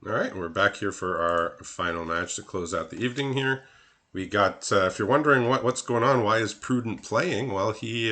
All right, we're back here for our final match to close out the evening here. We got, if you're wondering what's going on, why is Prudent playing? Well, he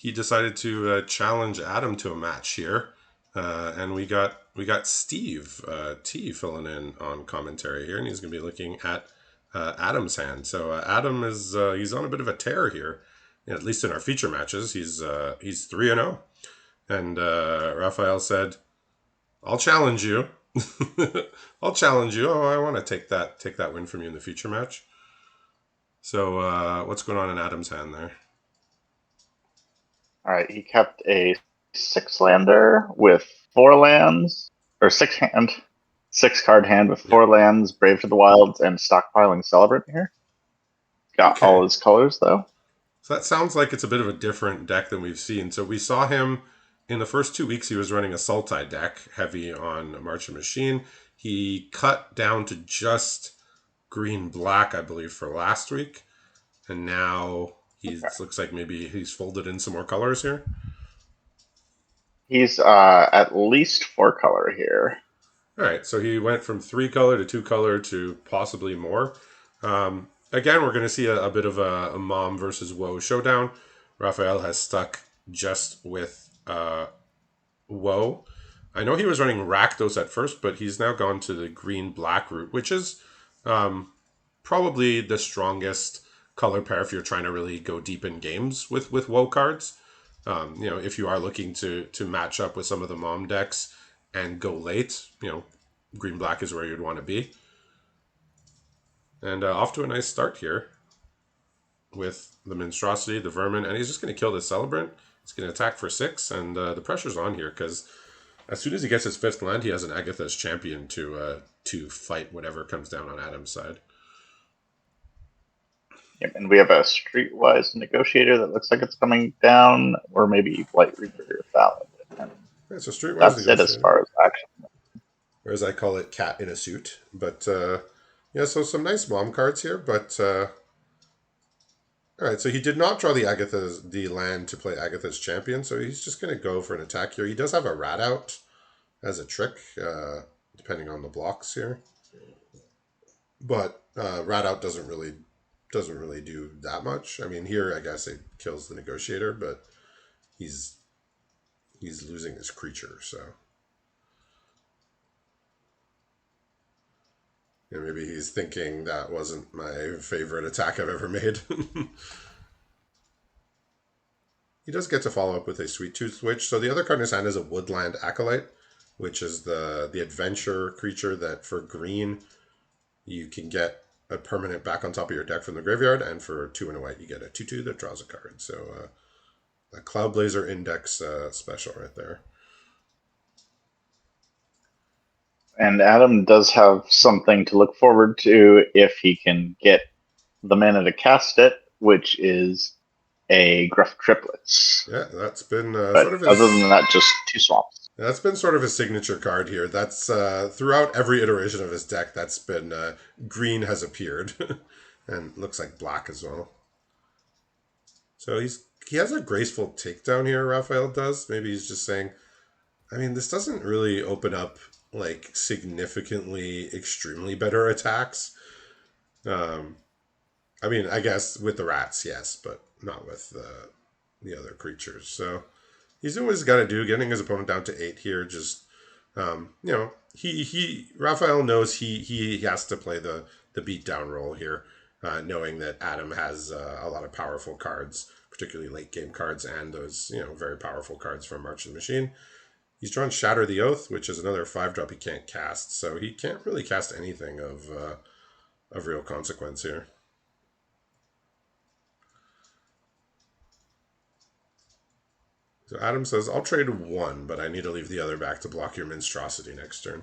decided to challenge Adam to a match here, and we got Steve T filling in on commentary here, and he's going to be looking at Adam's hand. So Adam is he's on a bit of a tear here, at least in our feature matches. He's 3-0, and Rafael said, "I'll challenge you." I'll challenge you. Oh, I want to take that win from you in the future match. So, what's going on in Adam's hand there? All right, he kept a 6-lander with 4 lands, or 6 card hand with Yeah. 4 lands, Brave to the Wilds, and stockpiling Celebrant here. Got all Okay. his colors though. So that sounds like it's a bit of a different deck than we've seen. So we saw him in the first 2 weeks. He was running a Sultai deck, heavy on Marching Machine. He cut down to just green black, I believe, for last week, and now he Okay. looks like maybe he's folded in some more colors here. He's at least 4 color here. All right, so he went from 3 color to 2 color to possibly more. Again, we're going to see a bit of a mom versus woe showdown. Rafael has stuck just with woe. I know he was running Rakdos at first, but he's now gone to the green black route, which is probably the strongest color pair if you're trying to really go deep in games with woe cards. If you are looking to match up with some of the mom decks and go late, green black is where you'd want to be. And off to a nice start here with the Monstrosity, the Vermin, and he's just going to kill the Celebrant. He's going to attack for 6, and the pressure's on here because as soon as he gets his 5th land, he has an Agatha's Champion to fight whatever comes down on Adam's side. Yep, and we have a Streetwise Negotiator that looks like it's coming down, or maybe Blight Reaper or Valid. And Yeah, so Streetwise that's it as Negotiator, far as action. or as I call it, Cat in a Suit. But yeah, so some nice mom cards here, but all right, so he did not draw the land to play Agatha's Champion, so he's just going to go for an attack here. He does have a Rat out as a trick, depending on the blocks here, but Rat out doesn't really do that much. I mean, here I guess it kills the Negotiator, but he's he's losing his creature, so maybe he's thinking that wasn't my favorite attack I've ever made. He does get to follow up with a Sweet Tooth Witch. So the other card in his hand is a Woodland Acolyte, which is the adventure creature that for green you can get a permanent back on top of your deck from the graveyard, and for 2 and a white you get a 2/2 that draws a card. So a Cloudblazer Index special right there. And Adam does have something to look forward to if he can get the mana to cast it, which is a Gruff Triplets. Yeah, that's been But sort of other than his. that, just 2 swamps. That's been sort of his signature card here. That's throughout every iteration of his deck. That's been green has appeared, and looks like black as well. So he has a graceful takedown here. Raphael does. Maybe he's just saying, I mean, this doesn't really open up like significantly extremely better attacks. Um, I mean, I guess with the rats, yes, but not with the other creatures. So he's doing what he's got to do, getting his opponent down to 8 here. Just he Raphael knows he has to play the beatdown role here, knowing that Adam has a lot of powerful cards, particularly late game cards, and those very powerful cards from March of the Machine. He's drawn Shatter the Oath, which is another 5-drop he can't cast, so he can't really cast anything of real consequence here. So Adam says, I'll trade 1, but I need to leave the other back to block your Monstrosity next turn.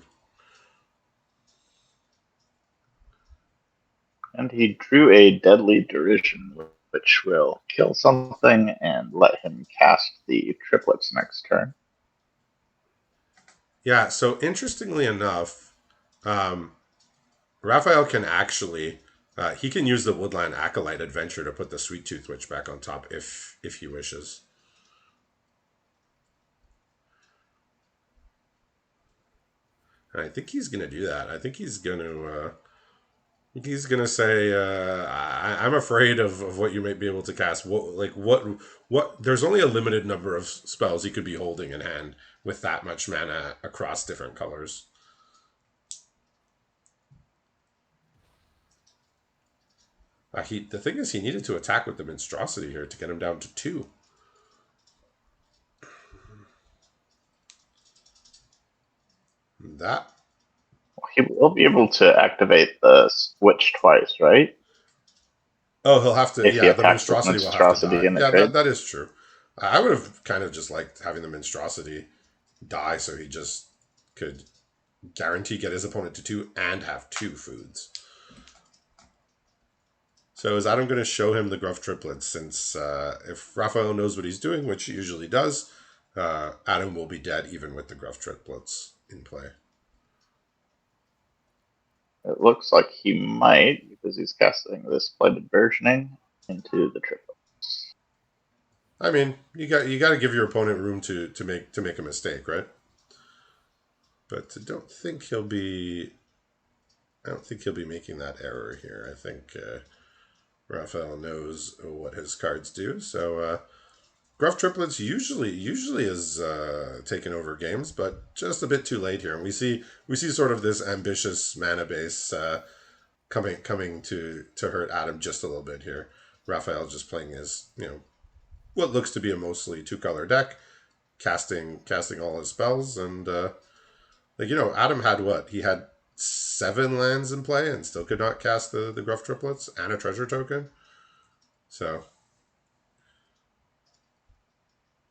And he drew a Deadly Derision, which will kill something and let him cast the triplets next turn. Yeah, so interestingly enough, um, Raphael can actually he can use the Woodland Acolyte Adventure to put the Sweet Tooth Witch back on top if he wishes. And I think he's going to do that. I think he's going to. He's gonna say, I'm afraid of what you might be able to cast. What? There's only a limited number of spells he could be holding in hand with that much mana across different colors. The thing is, he needed to attack with the Monstrosity here to get him down to 2. That He will be able to activate the switch twice, right? he'll have to. If he Yeah, the attacks with Monstrosity will have to monstrosity die. in the Yeah, trade. that is true. I would have kind of just liked having the Monstrosity die so he just could guarantee get his opponent to 2 and have 2 foods. So is Adam going to show him the Gruff triplets? Since if Rafael knows what he's doing, which he usually does, Adam will be dead even with the Gruff triplets in play. It looks like he might because he's casting this Blighted Versioning into the triplet. I mean, you got to give your opponent room to make a mistake, right? But I don't think he'll be making that error here. I think Rafael knows what his cards do. So Gruff triplets usually is taken over games, but just a bit too late here. And we see sort of this ambitious mana base coming to hurt Adam just a little bit here. Rafael just playing his what looks to be a mostly 2-color deck, casting all his spells, and Adam had what? He had 7 lands in play and still could not cast the Gruff triplets and a treasure token. So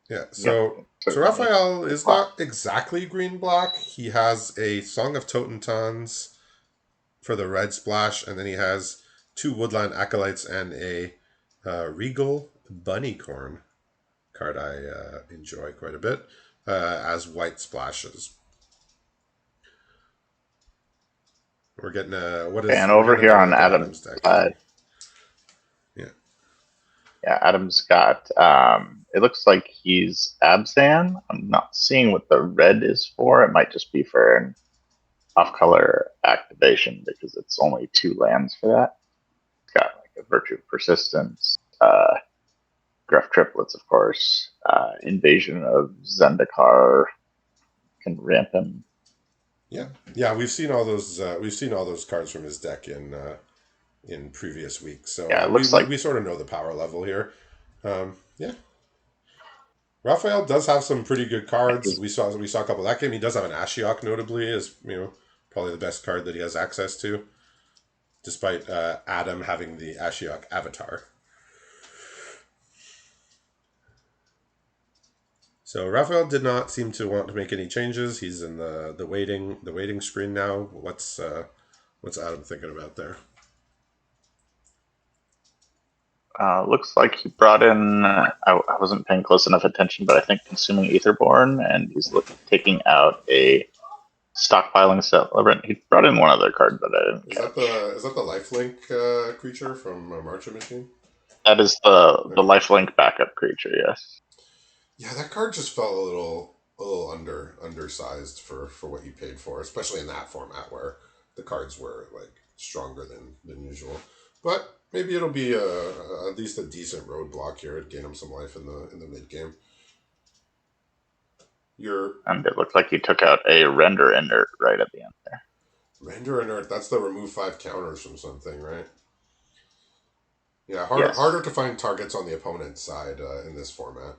yeah, Yep, so certainly. Raphael is not exactly green black. He has a Song of Totentons for the red splash, and then he has 2 Woodland Acolytes and a Regal Bunnycorn card I enjoy quite a bit as white splashes. We're getting And we're over getting a here better on look at Adam's Adam's deck side, here. Yeah. yeah, Adam's got. It looks like he's Abzan. I'm not seeing what the red is for. It might just be for an off-color activation because it's only 2 lands for that. It's got like a Virtue of Persistence, Gruff triplets, of course, Invasion of Zendikar can ramp him. Yeah, we've seen all those. We've seen all those cards from his deck in previous weeks, so Yeah, it we, looks we like we sort of know the power level here. Yeah, Raphael does have some pretty good cards. he's We saw a couple of that game. He does have an Ashiok, notably, as probably the best card that he has access to, despite Adam having the Ashiok avatar. So Raphael did not seem to want to make any changes. He's in the waiting screen now. What's Adam thinking about there? looks like he brought in. I wasn't paying close enough attention, but I think Consuming Aetherborn, and he's taking out a Stockpiling Celebrant. He brought in one other card that I didn't Is that catch. the lifelink creature from Marcha Machine? That is the lifelink backup creature. Yes. Yeah, that card just felt a little undersized for what you paid for, especially in that format where the cards were like stronger than usual. But maybe it'll be at least a decent roadblock here to gain him some life in the mid game. Your And it looked like he took out a Render Inert right at the end there. Render and Earth, that's the remove 5 counters from something, right? Yeah, harder Yes. harder to find targets on the opponent's side in this format.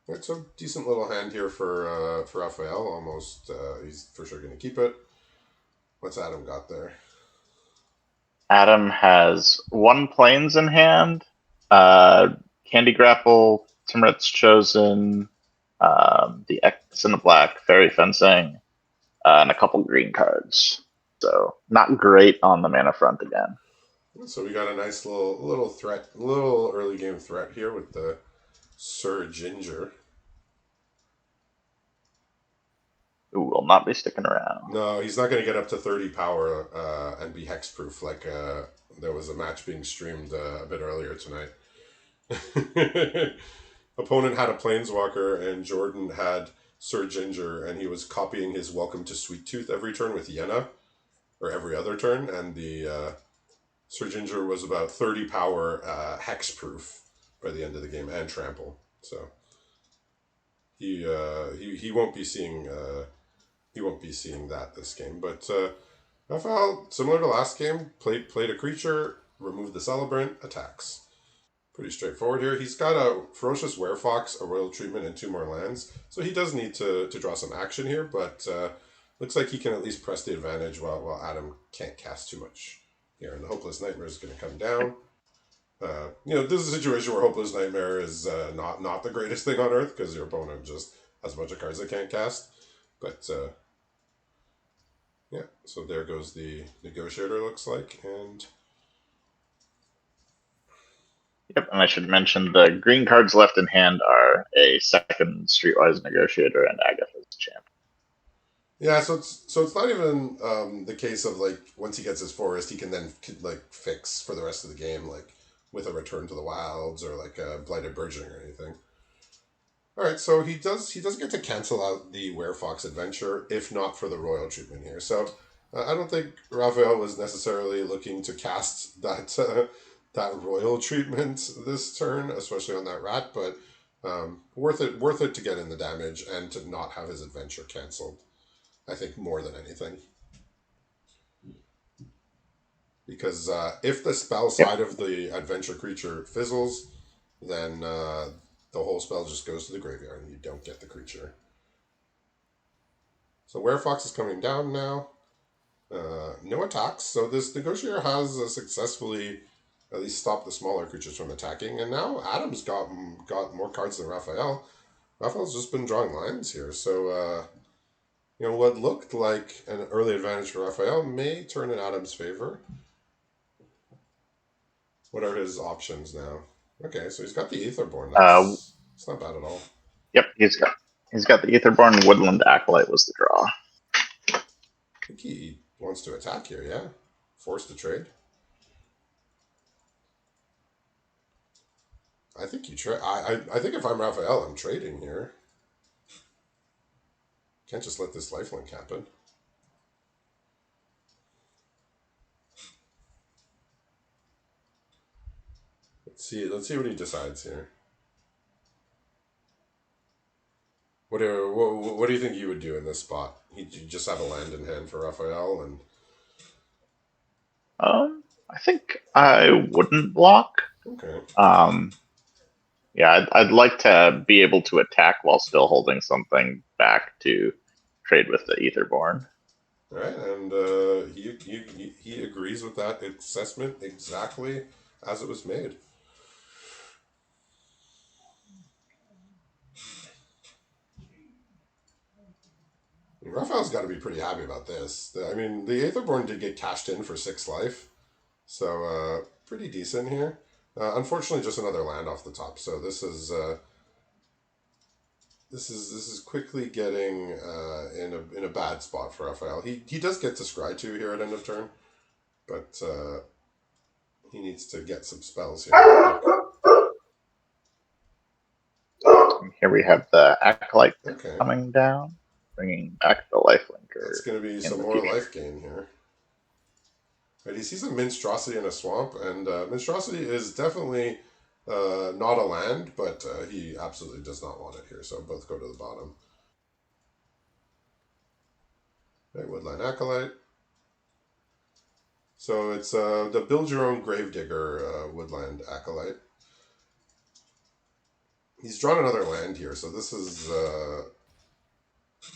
It's a decent little hand here for Rafael. Almost, he's for sure going to keep it. What's Adam got there? Adam has 1 Plains in hand, Candy Grapple, Timret's Chosen, the X and the Black, Fairy Fencing, and a couple green cards. So not great on the mana front again. So we got a nice little threat, little early game threat here with the Sir Ginger. Who will not be sticking around. No, he's not going to get up to 30 power and be hexproof like there was a match being streamed a bit earlier tonight. Opponent had a Planeswalker and Jordan had Sir Ginger, and he was copying his Welcome to Sweet Tooth every turn with Yenna, or every other turn, and the Sir Ginger was about 30 power hex proof by the end of the game and trample. So he won't be seeing that this game. But Rafael, similar to last game, played a creature, removed the celebrant, attacks. Pretty straightforward here. He's got a Ferocious Werefox, a Royal Treatment, and 2 more lands. So he does need to draw some action here, but looks like he can at least press the advantage while Adam can't cast too much here. And the Hopeless Nightmare is going to come down. This is a situation where Hopeless Nightmare is not the greatest thing on earth because your opponent just has a bunch of cards they can't cast. But yeah, so there goes the Negotiator, looks like. And Yep, and I should mention the green cards left in hand are a second Streetwise Negotiator and Agatha's Champ. yeah, so it's not even the case of like once he gets his forest, he can then like fix for the rest of the game, like with a Return to the Wilds or like a Blighted Burgeoning or anything. All right, so he does get to cancel out the Werefox adventure if not for the royal treatment here. So I don't think Raphael was necessarily looking to cast that royal treatment this turn, especially on that rat, but worth it to get in the damage and to not have his adventure canceled. I think more than anything. Because if the spell Yep. side of the adventure creature fizzles, then the whole spell just goes to the graveyard and you don't get the creature. So Werefox is coming down now. No attacks. So this Negotiator has successfully at least stopped the smaller creatures from attacking. And now Adam's got more cards than Raphael. Raphael's just been drawing lines here. So, what looked like an early advantage for Raphael may turn in Adam's favor. What are his options now? Okay, so he's got the Aetherborn. Uh, It's not bad at all. yep, he's got the Aetherborn. Woodland Acolyte was the draw. I think he wants to attack here, yeah? Force to trade. I think you trade. I think if I'm Raphael, I'm trading here. Can't just let this lifelink happen. Let's see what he decides here. What do you think you would do in this spot? He'd just have a land in hand for Raphael, and I think I wouldn't block. okay, Um, yeah, I'd like to be able to attack while still holding something back to trade with the Aetherborn. all right, and he agrees with that assessment exactly as it was made. Raphael's got to be pretty happy about this. I mean, the Aetherborn did get cashed in for 6 life, so pretty decent here. Unfortunately, just another land off the top. So this is quickly getting in a bad spot for Raphael. He does get to scry 2 here at end of turn, but he needs to get some spells here. And here we have the Acolyte Okay, coming down, bringing back the Lifelinker that's going to be in some the more future. life gain here. Right, he sees a Minstrosity in a swamp, and Minstrosity is definitely not a land, but he absolutely does not want it here. So both go to the bottom. Right, Woodland Acolyte. So it's the Build Your Own Gravedigger Woodland Acolyte. He's drawn another land here, so this is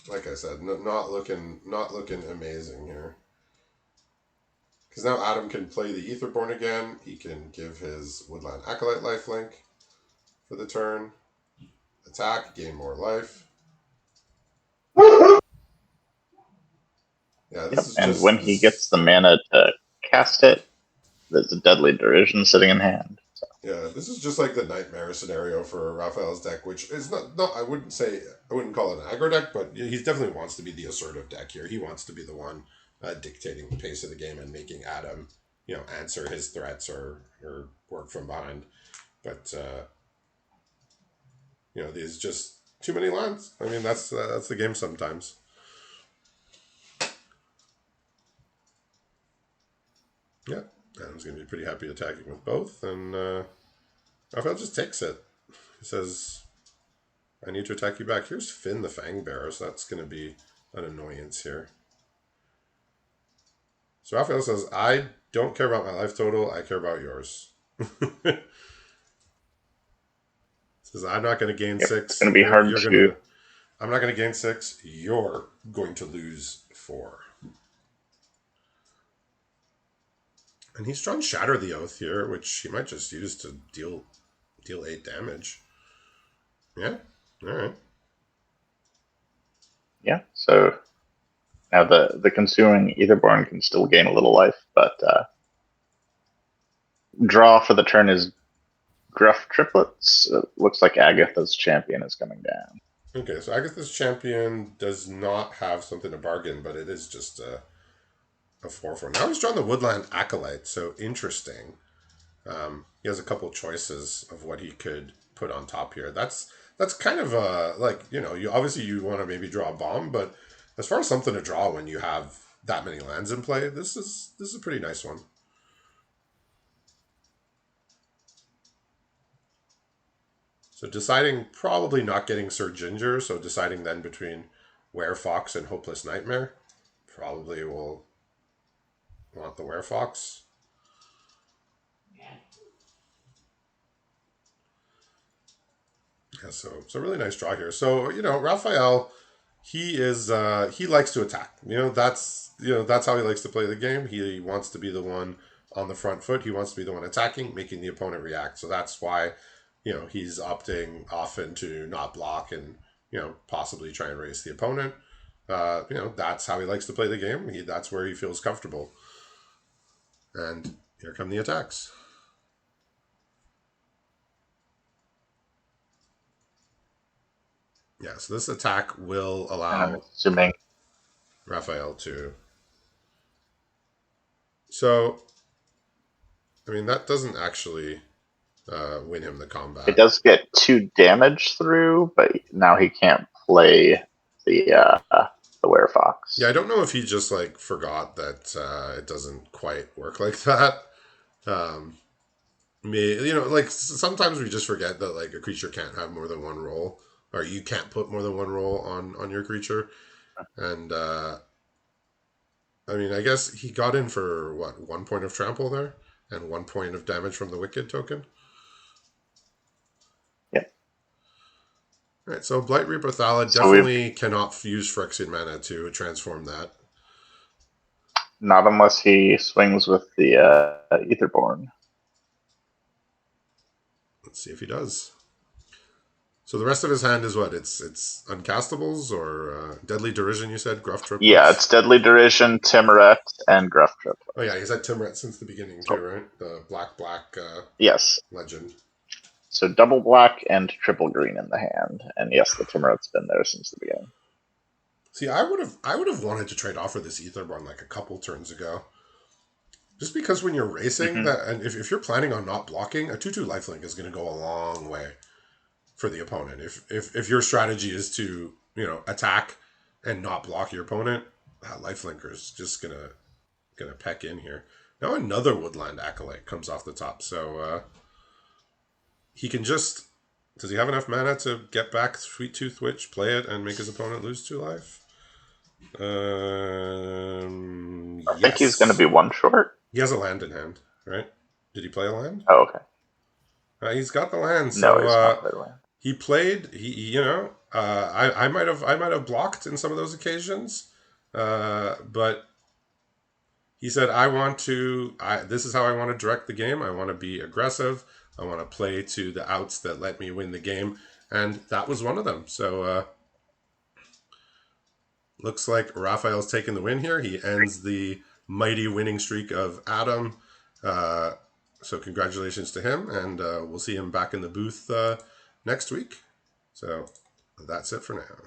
like I said, not looking amazing here. Because now Adam can play the Aetherborn again. He can give his Woodland Acolyte lifelink for the turn. Attack, gain more life. Yeah, this Yep, is and just when he this. gets the mana to cast it, there's a Deadly Derision sitting in hand. So, Yeah, this is just like the nightmare scenario for Raphael's deck, which is not. I wouldn't call it an aggro deck, but he definitely wants to be the assertive deck here. He wants to be the one dictating the pace of the game and making Adam, answer his threats or work from behind. But these just too many lands. I mean, that's the game sometimes. Yeah, Adam's going to be pretty happy attacking with both, and Rafael just takes it. He says, I need to attack you back. Here's Finn the Fangbearer, so that's going to be an annoyance here. So Rafael says, I don't care about my life total, I care about yours. Says, I'm not going to gain Yep. It's 6. going to be hard You're going to. to. I'm not going to gain 6. You're going to lose 4. And he's drawn Shatter the Oath here, which he might just use to deal 8 damage. Yeah? Alright. Yeah. So now the consuming Etherborn can still gain a little life, but draw for the turn is Gruff Triplets. It looks like Agatha's Champion is coming down. Okay, so Agatha's Champion does not have something to bargain, but it is just a 4/4. Now he's drawn the Woodland Acolyte, so interesting. He has a couple choices of what he could put on top here. That's kind of like, you obviously you want to maybe draw a bomb, but as far as something to draw when you have that many lands in play, this is a pretty nice one. So deciding probably not getting Sir Ginger, so deciding then between Werefox and Hopeless Nightmare. Probably will want the Werefox. Yeah, so really nice draw here. So, Rafael, he likes to attack. That's how he likes to play the game. He wants to be the one on the front foot. He wants to be the one attacking, making the opponent react. So that's why, he's opting often to not block and, possibly try and race the opponent. That's how he likes to play the game. That's where he feels comfortable. And here come the attacks. Yeah, so this attack will And I'm allow assuming. Rafael to. So, I mean, that doesn't actually win him the It combat. does get 2 damage through, but now he can't play the Werefox. Yeah, I don't know if he just like forgot that it doesn't quite work like that. Um, like sometimes we just forget that like a creature can't have more than one roll, or you can't put more than one roll on your creature. And I mean, I guess he got in for what, 1 point of trample there, and 1 point of damage from the Wicked token. Yep. Right, so Blight Reaper Thala So we've definitely cannot use Phyrexian mana to transform that. not unless he swings with the Etherborn. Let's see if he does. So the rest of his hand is what? It's uncastables or Deadly Derision. You said Gruff Yeah, Triplets. it's Deadly Derision, Timoret, and Gruff Triplet. Oh yeah, he's had Timret since the beginning too, So right? The black yes, legend. so double black and triple green in the hand, and yes, the Timoret's been there since the beginning. See, I would have wanted to trade off for this Etherborn like a couple turns ago. Just because when you're racing Mm-hmm. that, and if you're planning on not blocking, a 2/2 lifelink is going to go a long way for the opponent. If your strategy is to attack and not block your opponent, that lifelinker is just gonna peck in here. Now another Woodland Acolyte comes off the top, so he can just. Does he have enough mana to get back Sweet Tooth Witch, play it, and make his opponent lose 2 life? I think he's going to Yes. be 1 short. He has a land in hand, right? Did he play a land? Oh, okay. He's got the land, No, so he's not played land. he played. I might have blocked in some of those occasions, but he said, "I want to. This is how I want to direct the game. I want to be aggressive. I want to play to the outs that let me win the game, and that was one of them." So looks like Rafael's taking the win here. He ends the mighty winning streak of Adam. So congratulations to him, and we'll see him back in the booth next week. So that's it for now.